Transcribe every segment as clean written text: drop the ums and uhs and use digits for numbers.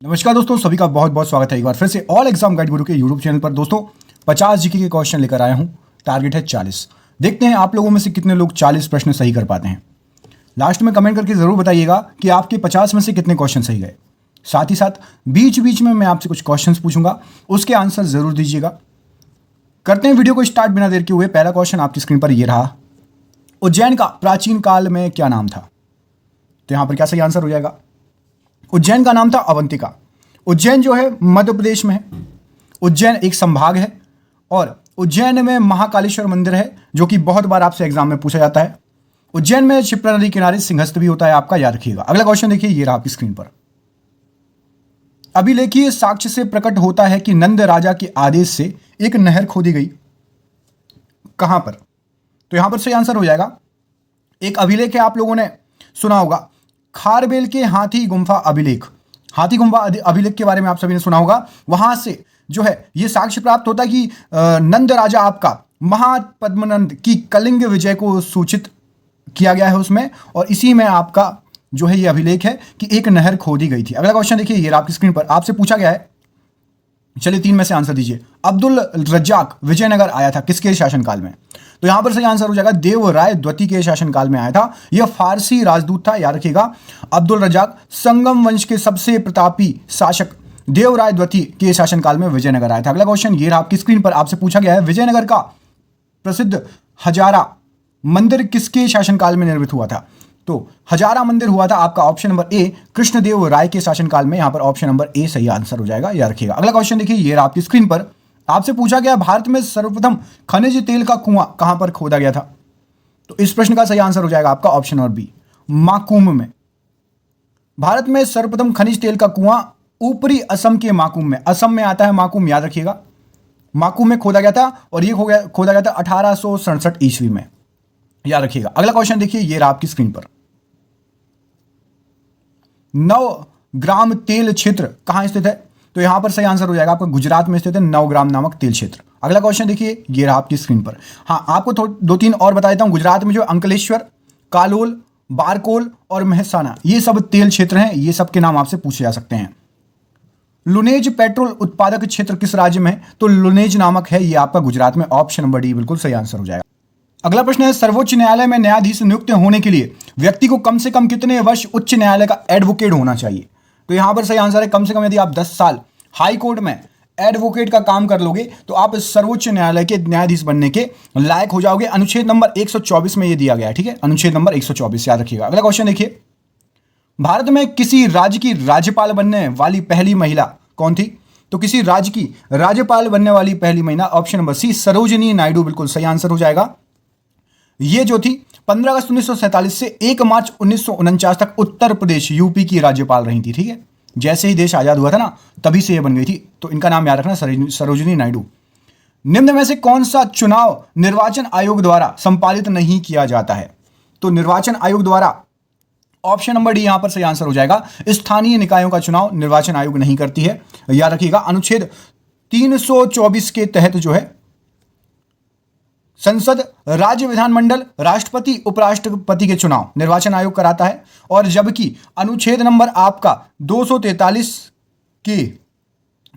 नमस्कार दोस्तों, सभी का बहुत बहुत स्वागत है एक बार फिर से ऑल एग्जाम गाइड गुरु के यूट्यूब चैनल पर। दोस्तों 50 जीके के क्वेश्चन लेकर आया हूं। टारगेट है 40। देखते हैं आप लोगों में से कितने लोग 40 प्रश्न सही कर पाते हैं। लास्ट में कमेंट करके जरूर बताइएगा कि आपके 50 में से कितने क्वेश्चन सही गए। साथ ही साथ बीच बीच में मैं आपसे कुछ क्वेश्चन पूछूंगा, उसके आंसर जरूर दीजिएगा। करते हैं वीडियो को स्टार्ट बिना देर के हुए। पहला क्वेश्चन आपकी स्क्रीन पर यह रहा, उज्जैन का प्राचीन काल में क्या नाम था? तो यहां पर क्या सही आंसर हो जाएगा? उज्जैन का नाम था अवंतिका। उज्जैन जो है मध्य प्रदेश में है। उज्जैन एक संभाग है और उज्जैन में महाकालेश्वर मंदिर है, जो कि बहुत बार आपसे एग्जाम में पूछा जाता है। उज्जैन में क्षिप्रा नदी किनारे सिंहस्थ भी होता है, आपका याद रखिएगा। अगला क्वेश्चन देखिए, ये रहा आपकी स्क्रीन पर। अभिलेखीय साक्ष्य से प्रकट होता है कि नंद राजा के आदेश से एक नहर खोदी गई। कहां पर? तो यहां पर सही आंसर हो जाएगा, एक अभिलेख है, आप लोगों ने सुना होगा, खारबेल के हाथी गुम्फा अभिलेख। हाथी गुम्फा अभिलेख के बारे में आप सभी ने सुना होगा। वहां से जो है ये साक्ष्य प्राप्त होता है कि नंद राजा आपका महापद्मनंद की कलिंग विजय को सूचित किया गया है उसमें, और इसी में आपका जो है ये अभिलेख है कि एक नहर खोदी गई थी। अगला क्वेश्चन देखिए, ये आपकी स्क्रीन पर आपसे पूछा गया है। चलिए 3 में से आंसर दीजिए। अब्दुल रज्जाक विजयनगर आया था किसके शासनकाल में? तो यहां पर सही आंसर हो जाएगा, देवराय द्वितीय के शासनकाल में आया था। यह फारसी राजदूत था, याद रखिएगा। अब्दुल रज्जाक संगम वंश के सबसे प्रतापी शासक देवराय द्वितीय के शासनकाल में विजयनगर आया था। अगला क्वेश्चन ये आपकी स्क्रीन पर आपसे पूछा गया है, विजयनगर का प्रसिद्ध हजारा मंदिर किसके शासनकाल में निर्मित हुआ था? तो हजारा मंदिर हुआ था आपका ऑप्शन नंबर ए कृष्णदेव राय के शासनकाल में। यहां पर ऑप्शन नंबर ए सही आंसर हो जाएगा, याद रखिएगा। अगला क्वेश्चन देखिए, ये आपकी स्क्रीन पर आपसे पूछा गया, भारत में सर्वप्रथम खनिज तेल का कुआं कहां पर खोदा गया था? तो इस प्रश्न का सही आंसर हो जाएगा आपका ऑप्शन नंबर बी, माकूम में। भारत में सर्वप्रथम खनिज तेल का कुआं ऊपरी असम के माकूम में, असम में आता है माकूम, याद रखिएगा। माकूम में खोदा गया था और यह खोदा गया था 1867 ईस्वी में, याद रखिएगा। अगला क्वेश्चन देखिए, ये रहा आपकी स्क्रीन पर। नवग्राम तेल क्षेत्र कहां स्थित है? तो यहां पर सही आंसर हो जाएगा आपका, गुजरात में स्थित है नवग्राम नामक तेल क्षेत्र। अगला क्वेश्चन देखिए, ये रहा आपकी स्क्रीन पर। हाँ, आपको 2-3 और बता देता हूं। गुजरात में जो अंकलेश्वर, कालोल, बारकोल और मेहसाना, ये सब तेल क्षेत्र हैं। ये सब के नाम आपसे पूछे जा सकते हैं। लुनेज पेट्रोल उत्पादक क्षेत्र किस राज्य में है? तो लुनेज नामक है ये आपका गुजरात में। ऑप्शन नंबर डी बिल्कुल सही आंसर हो जाएगा। अगला प्रश्न है, सर्वोच्च न्यायालय में न्यायाधीश नियुक्त होने के लिए व्यक्ति को कम से कम कितने वर्ष उच्च न्यायालय का एडवोकेट होना चाहिए? तो यहां पर सही आंसर है, कम से कम यदि आप 10 साल हाई कोर्ट में एडवोकेट का काम कर लोगे तो आप सर्वोच्च न्यायालय के न्यायाधीश बनने के लायक हो जाओगे। अनुच्छेद नंबर 124 में यह दिया गया है, ठीक है, अनुच्छेद नंबर 124, याद रखिएगा। अगला क्वेश्चन देखिए, भारत में किसी राज्य की राज्यपाल बनने वाली पहली महिला कौन थी? तो किसी राज्य की राज्यपाल बनने वाली पहली महिला, option number C Sarojini Naidu बिल्कुल सही आंसर हो जाएगा। ये जो थी 15 अगस्त 1947 से 1 मार्च 1949 तक उत्तर प्रदेश यूपी की राज्यपाल रही थी, ठीक है। जैसे ही देश आजाद हुआ था ना, तभी से ये बन गई थी। तो इनका नाम याद रखना, सरोजिनी नायडू। निम्न में से कौन सा चुनाव निर्वाचन आयोग द्वारा संपादित नहीं किया जाता है? तो निर्वाचन आयोग द्वारा, ऑप्शन नंबर डी यहां पर सही आंसर हो जाएगा। स्थानीय निकायों का चुनाव निर्वाचन आयोग नहीं करती है, याद रखिएगा। अनुच्छेद 324 के तहत जो है संसद, राज्य विधानमंडल, राष्ट्रपति, उपराष्ट्रपति के चुनाव निर्वाचन आयोग कराता है। और जबकि अनुच्छेद नंबर आपका 243 के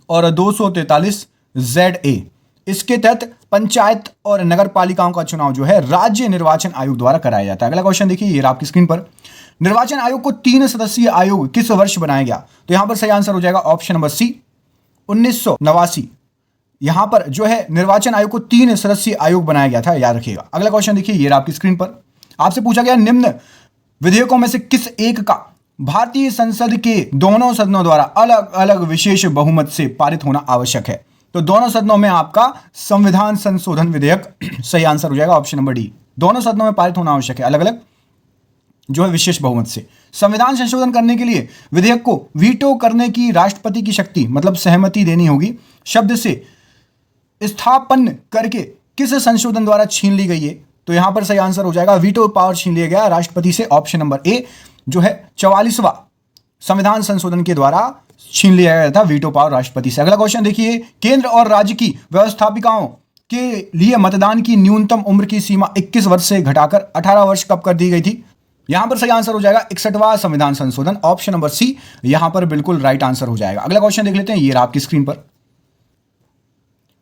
और 243 ZA, इसके तहत पंचायत और नगर पालिकाओं का चुनाव जो है राज्य निर्वाचन आयोग द्वारा कराया जाता है। अगला क्वेश्चन देखिए, ये आपकी स्क्रीन पर। निर्वाचन आयोग को 3 सदस्यीय आयोग किस वर्ष बनाया गया? तो यहां पर सही आंसर हो जाएगा ऑप्शन नंबर सी 1989। यहां पर जो है निर्वाचन आयोग को 3 सदस्यीय आयोग बनाया गया था, याद रखिएगा। अगला क्वेश्चन देखिए, ये आपकी स्क्रीन पर आपसे पूछा गया, निम्न विधेयकों में से किस एक का भारतीय संसद के दोनों सदनों द्वारा अलग अलग विशेष बहुमत से पारित होना आवश्यक है? तो दोनों सदनों में आपका संविधान संशोधन विधेयक सही आंसर हो जाएगा, ऑप्शन नंबर डी। दोनों सदनों में पारित होना आवश्यक है, अलग अलग जो है विशेष बहुमत से। संविधान संशोधन करने के लिए विधेयक को वीटो करने की राष्ट्रपति की शक्ति, मतलब सहमति देनी होगी, शब्द से स्थापन करके किस संशोधन द्वारा छीन ली गई है? तो यहां पर सही आंसर हो जाएगा, वीटो पावर छीन लिया गया राष्ट्रपति से। ऑप्शन नंबर ए जो है 44वां संविधान संशोधन के द्वारा छीन लिया गया था वीटो पावर राष्ट्रपति से। अगला क्वेश्चन देखिए, केंद्र और राज्य की व्यवस्थापिकाओं के लिए मतदान की न्यूनतम उम्र की सीमा 21 वर्ष से घटाकर 18 वर्ष कब कर दी गई थी? यहां पर सही आंसर हो जाएगा 61वां संविधान संशोधन, ऑप्शन नंबर सी यहां पर बिल्कुल राइट आंसर हो जाएगा। अगला क्वेश्चन देख लेते हैं, ये रहा आपकी स्क्रीन पर।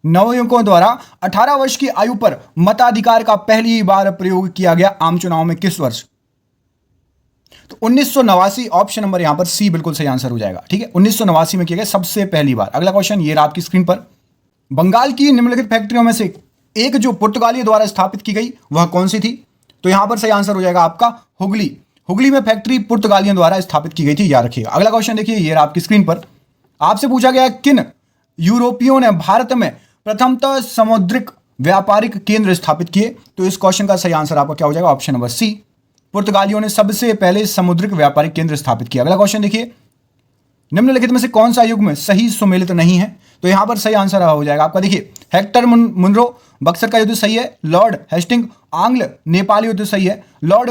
नवयुवकों द्वारा 18 वर्ष की आयु पर मताधिकार का पहली बार प्रयोग किया गया आम चुनाव में किस वर्ष? तो 1989, ऑप्शन नंबर यहां पर सी बिल्कुल सही आंसर हो जाएगा। ठीक है, 1989 में किया गया सबसे पहली बार। अगला क्वेश्चन ये रहा आपकी स्क्रीन पर। बंगाल की निम्नलिखित फैक्ट्रियों में से एक जो पुर्तगालियों द्वारा स्थापित की गई वह कौन सी थी? तो यहां पर सही आंसर हो जाएगा आपका हुगली। हुगली में फैक्ट्री पुर्तगालियों द्वारा स्थापित की गई थी, याद रखिएगा। अगला क्वेश्चन देखिए, ये रहा आपकी स्क्रीन पर। आपसे पूछा गया है किन यूरोपियों ने भारत में प्रथमतः समुद्रिक व्यापारिक केंद्र स्थापित किए? तो इस क्वेश्चन का सही आंसर आपका क्या हो जाएगा? ऑप्शन नंबर सी, पुर्तगालियों ने सबसे पहले समुद्रिक व्यापारिक केंद्र स्थापित किया। अगला क्वेश्चन देखिए, निम्नलिखित में से कौन सा युग में सही सुमेलित नहीं है? तो यहां पर सही आंसर हो जाएगा आपका, देखिए हेक्टर मुनरो बक्सर का युद्ध सही है, लॉर्ड हेस्टिंग आंग्ल नेपाल युद्ध सही है, लॉर्ड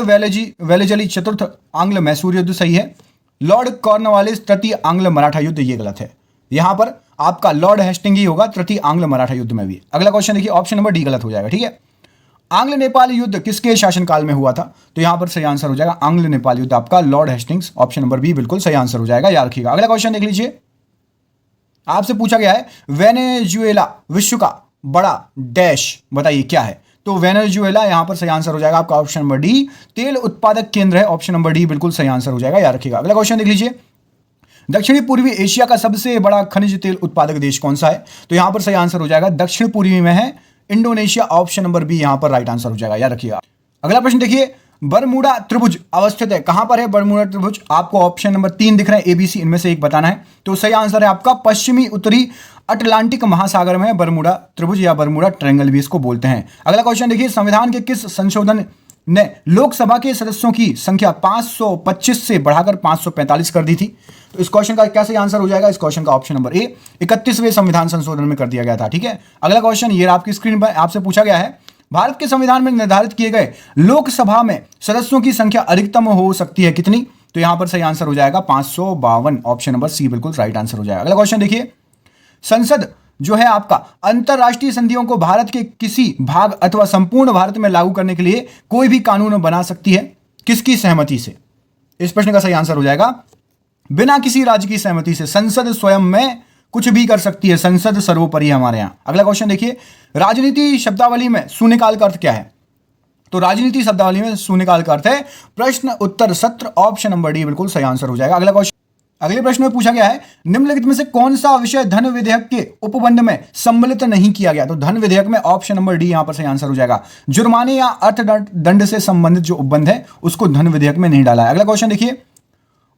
वेलेजली चतुर्थ आंग्ल मैसूर युद्ध सही है, लॉर्ड कॉर्नवालिस तृतीय आंग्ल मराठा युद्ध ये गलत है। यहां पर आपका लॉर्ड हेस्टिंग ही होगा तृतीय आंग्ल मराठा युद्ध में भी। अगला क्वेश्चन देखिए, ऑप्शन नंबर डी गलत हो जाएगा। ठीक है, आंग्ल नेपाल युद्ध किसके शासनकाल में हुआ था? तो यहां पर सही आंसर हो जाएगा आंग्ल नेपाल युद्ध आपका Lord Hastings, option number B बिल्कुल सही आंसर हो जाएगा, याद रखिएगा। अगला क्वेश्चन देख लीजिए, आपसे पूछा गया है वेनेजुएला विश्व का बड़ा डैश बताइए क्या है? तो वेनेजुएला यहां पर सही आंसर हो जाएगा आपका ऑप्शन नंबर डी, तेल उत्पादक केंद्र है, ऑप्शन नंबर डी बिल्कुल सही आंसर हो जाएगा, याद रखिएगा। अगला क्वेश्चन देख लीजिए, दक्षिणी पूर्वी एशिया का सबसे बड़ा खनिज तेल उत्पादक देश कौन सा है? तो यहां पर सही आंसर हो जाएगा दक्षिण पूर्वी में है इंडोनेशिया, ऑप्शन नंबर बी यहां पर राइट आंसर हो जाएगा, याद रखिएगा। अगला प्रश्न देखिए, बरमूडा त्रिभुज अवस्थित है कहां पर है? बरमूडा त्रिभुज आपको ऑप्शन नंबर 3 दिख रहे हैं, एबीसी इनमें से एक बताना है। तो सही आंसर है आपका पश्चिमी उत्तरी अटलांटिक महासागर में बरमूडा त्रिभुज या बरमूडा ट्रायंगल भी इसको बोलते हैं। अगला क्वेश्चन देखिए, संविधान के किस संशोधन ने लोकसभा के सदस्यों की संख्या 525 से बढ़ाकर 545 कर दी थी? तो इस क्वेश्चन का क्या सही आंसर हो जाएगा? इस क्वेश्चन का ऑप्शन नंबर ए 31वें संविधान संशोधन में कर दिया गया था। ठीक है, अगला क्वेश्चन ये आपकी स्क्रीन पर आपसे पूछा गया है, भारत के संविधान में निर्धारित किए गए लोकसभा में सदस्यों की संख्या अधिकतम हो सकती है कितनी? तो यहां पर सही आंसर हो जाएगा 552, ऑप्शन नंबर सी बिल्कुल राइट आंसर हो जाएगा। अगला क्वेश्चन देखिए, संसद जो है आपका अंतरराष्ट्रीय संधियों को भारत के किसी भाग अथवा संपूर्ण भारत में लागू करने के लिए कोई भी कानून बना सकती है, किसकी सहमति से? इस प्रश्न का सही आंसर हो जाएगा बिना किसी राज्य की सहमति से। संसद स्वयं में कुछ भी कर सकती है, संसद सर्वोपरि है हमारे यहां। अगला क्वेश्चन देखिए, राजनीति शब्दावली में शून्यकाल का अर्थ क्या है? तो राजनीति शब्दावली में शून्यकाल का अर्थ है प्रश्न उत्तर सत्र, ऑप्शन नंबर डी बिल्कुल सही आंसर हो जाएगा। अगला क्वेश्चन, अगले प्रश्न में पूछा गया है, निम्नलिखित में से कौन सा विषय धन विधेयक के उपबंध में सम्मिलित नहीं किया गया? तो धन विधेयक में ऑप्शन नंबर डी यहां पर सही आंसर हो जाएगा। जुर्माने या अर्थदंड से संबंधित जो उपबंध है उसको धन विधेयक में नहीं डाला है। अगला क्वेश्चन देखिए,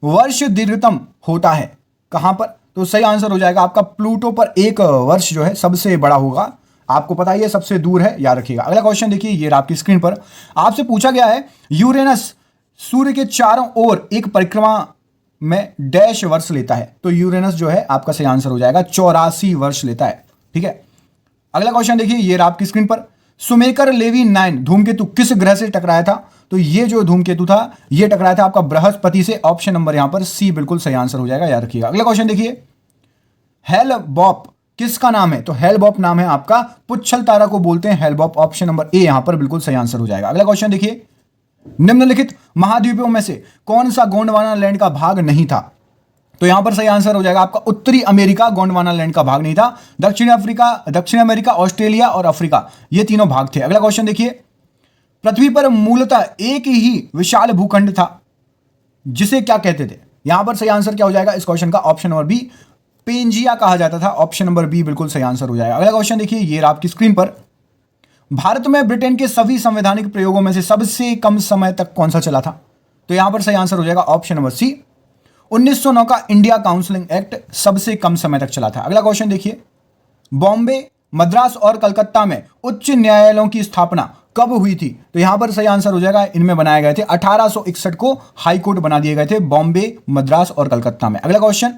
वर्ष दीर्घतम होता है कहां पर? तो सही आंसर हो जाएगा आपका प्लूटो पर एक वर्ष जो है सबसे बड़ा होगा, आपको पता ही है सबसे दूर है, याद रखिएगा। अगला क्वेश्चन देखिए, ये आपकी स्क्रीन पर आपसे पूछा गया है, यूरेनस सूर्य के चारों ओर एक परिक्रमा में डैश वर्ष लेता है? तो यूरेनस जो है आपका सही आंसर हो जाएगा 84 वर्ष लेता है। ठीक है, अगला क्वेश्चन देखिए, ये आपकी स्क्रीन पर, सुमेकर लेवी 9 धूमकेतु किस ग्रह से टकराया था? तो ये जो धूमकेतु था ये टकराया था आपका बृहस्पति से, ऑप्शन नंबर यहां पर सी बिल्कुल सही आंसर हो जाएगा, याद रखिएगा। अगला क्वेश्चन देखिए, हेल-बॉप किसका नाम है? तो हेल-बॉप नाम है आपका पुच्छल तारा को बोलते हैं हेल-बॉप, ऑप्शन नंबर ए यहां पर बिल्कुल सही आंसर हो जाएगा। अगला क्वेश्चन देखिए, निम्नलिखित महाद्वीपों में से कौन सा गोंडवाना लैंड का भाग नहीं था? तो यहां पर सही आंसर हो जाएगा आपका उत्तरी अमेरिका गोंडवाना लैंड का भाग नहीं था, दक्षिण अमेरिका, ऑस्ट्रेलिया और अफ्रीका ये तीनों भाग थे। अगला क्वेश्चन देखिए, पृथ्वी पर मूलतः एक ही विशाल भूखंड था जिसे क्या कहते थे? यहां पर सही आंसर क्या हो जाएगा इस क्वेश्चन का? ऑप्शन नंबर बी, पेंजिया कहा जाता था, ऑप्शन नंबर बी बिल्कुल सही आंसर हो जाएगा। अगला क्वेश्चन देखिए, ये आपकी स्क्रीन पर, भारत में ब्रिटेन के सभी संवैधानिक प्रयोगों में से सबसे कम समय तक कौन सा चला था? तो यहां पर सही आंसर हो जाएगा ऑप्शन नंबर सी, 1909 का इंडिया काउंसिलिंग एक्ट सबसे कम समय तक चला था। अगला क्वेश्चन देखिए, बॉम्बे, मद्रास और कलकत्ता में उच्च न्यायालयों की स्थापना कब हुई थी? तो यहां पर सही आंसर हो जाएगा, इनमें बनाए गए थे 1861 को हाई कोर्ट बना दिए गए थे बॉम्बे, मद्रास और कलकत्ता में। अगला क्वेश्चन,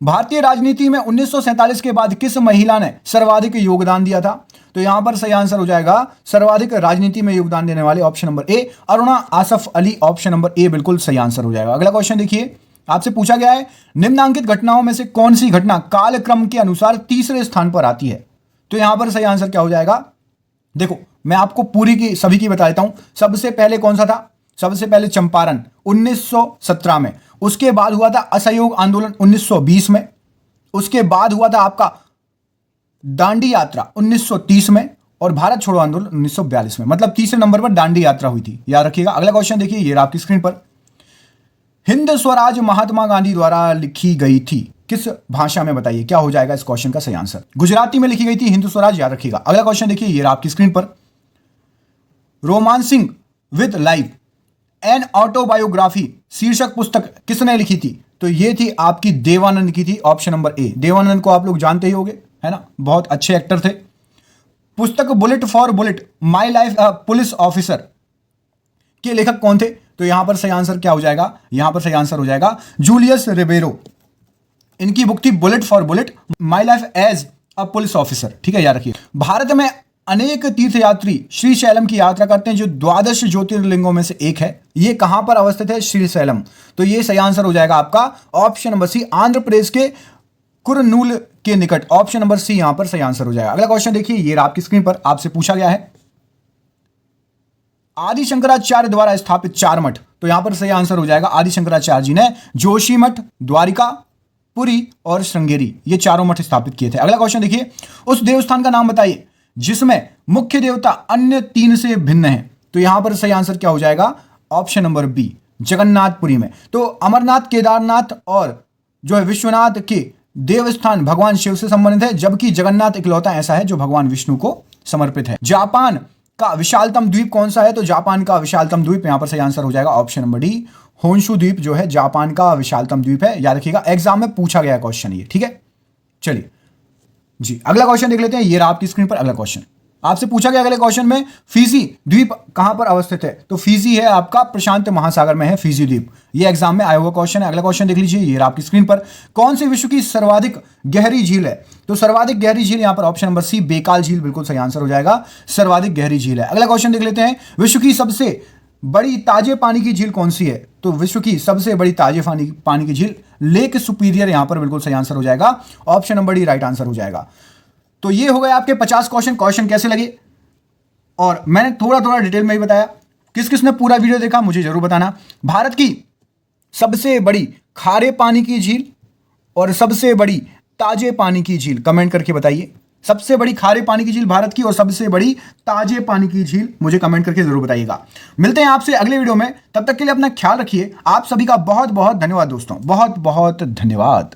भारतीय राजनीति में 1947 के बाद किस महिला ने सर्वाधिक योगदान दिया था? तो यहां पर सही आंसर हो जाएगा सर्वाधिक राजनीति में योगदान देने वाले, option number A, Aruna Asaf Ali, option number A बिल्कुल सही आंसर हो जाएगा। अगला क्वेश्चन देखिए, आपसे पूछा गया है, निम्नांकित घटनाओं में से कौन सी घटना कालक्रम के अनुसार तीसरे स्थान पर आती है? तो यहां पर सही आंसर क्या हो जाएगा? देखो मैं आपको पूरी की सभी की बता देता हूं। सबसे पहले कौन सा था? सबसे पहले चंपारण 1917 में, उसके बाद हुआ था असहयोग आंदोलन 1920 में, उसके बाद हुआ था आपका दांडी यात्रा 1930 में, और भारत छोड़ो आंदोलन 1942 में। मतलब तीसरे नंबर पर दांडी यात्रा हुई थी, याद रखिएगा। अगला क्वेश्चन देखिए, ये आपकी स्क्रीन पर। हिंद स्वराज महात्मा गांधी द्वारा लिखी गई थी, किस भाषा में बताइए, क्या हो जाएगा इस क्वेश्चन का सही आंसर। गुजराती में लिखी गई थी हिंद स्वराज, याद रखिएगा। अगला क्वेश्चन देखिए, ये आपकी स्क्रीन पर। Romancing with life an autobiography शीर्षक पुस्तक किसने लिखी थी, तो ये थी आपकी देवानंद की थी, ऑप्शन नंबर ए। देवानंद को आप लोग जानते ही होंगे, है ना, बहुत अच्छे एक्टर थे। पुस्तक bullet for bullet my life a police officer के लेखक कौन थे, तो यहां पर सही आंसर क्या हो जाएगा, यहां पर सही आंसर हो जाएगा जूलियस रिबेरो। इनकी बुक थी bullet for bullet my life as a police officer, ठीक है, याद रखिए। भारत में अनेक तीर्थयात्री श्रीशैलम की यात्रा करते हैं, जो 12 ज्योतिर्लिंगों में से एक है। ये कहां पर अवस्थित है, श्रीशैलम। तो ये सही आंसर हो जाएगा आपका ऑप्शन नंबर सी, आंध्र प्रदेश के कुरनूल के निकट, ऑप्शन नंबर सी यहां पर सही आंसर हो जाएगा। अगला क्वेश्चन देखिए, ये आपकी स्क्रीन पर आपसे पूछा गया है, आदि शंकराचार्य द्वारा स्थापित 4 मठ, तो यहां पर सही आंसर हो जाएगा आदि शंकराचार्य जी ने जोशी मठ, द्वारिका, पुरी और श्रृंगेरी, ये चारों मठ स्थापित किए थे। अगला क्वेश्चन देखिए, उस देवस्थान का नाम बताइए जिसमें मुख्य देवता अन्य 3 से भिन्न है, तो यहां पर सही आंसर क्या हो जाएगा, ऑप्शन नंबर बी, जगन्नाथपुरी में। तो अमरनाथ, केदारनाथ और जो है विश्वनाथ के देवस्थान भगवान शिव से संबंधित है, जबकि जगन्नाथ इकलौता ऐसा है जो भगवान विष्णु को समर्पित है। जापान का विशालतम द्वीप कौन सा है, तो जापान का विशालतम द्वीप, यहां पर सही आंसर हो जाएगा ऑप्शन नंबर डी, होन्शु द्वीप जो है जापान का विशालतम द्वीप है, याद रखिएगा, एग्जाम में पूछा गया क्वेश्चन ये, ठीक है। चलिए जी, अगला क्वेश्चन देख लेते हैं, ये रहा आपकी स्क्रीन पर अगला क्वेश्चन। आपसे पूछा गया अगले क्वेश्चन में, फिजी द्वीप कहां पर अवस्थित है, तो फिजी है आपका प्रशांत महासागर में है फिजी द्वीप, ये एग्जाम में आया हुआ क्वेश्चन है। अगला क्वेश्चन देख लीजिए, ये आपकी स्क्रीन पर, कौन सी विश्व की सर्वाधिक गहरी झील है, तो सर्वाधिक गहरी झील यहां पर ऑप्शन नंबर सी, बेकाल झील, बिल्कुल सही आंसर हो जाएगा, सर्वाधिक गहरी झील है। अगला क्वेश्चन देख लेते हैं, विश्व की सबसे बड़ी ताजे पानी की झील कौन सी है, तो विश्व की सबसे बड़ी ताजे पानी की झील लेक सुपीरियर, यहां पर बिल्कुल सही आंसर हो जाएगा, option number D right answer हो जाएगा। तो ये हो गए आपके 50 क्वेश्चन कैसे लगे, और मैंने थोड़ा थोड़ा डिटेल में ही बताया। किस किसने पूरा वीडियो देखा मुझे जरूर बताना। भारत की सबसे बड़ी खारे पानी की झील और सबसे बड़ी ताजे पानी की झील कमेंट करके बताइए। सबसे बड़ी खारे पानी की झील भारत की और सबसे बड़ी ताजे पानी की झील मुझे कमेंट करके जरूर बताइएगा। मिलते हैं आपसे अगले वीडियो में, तब तक के लिए अपना ख्याल रखिए। आप सभी का बहुत बहुत धन्यवाद दोस्तों, बहुत बहुत धन्यवाद।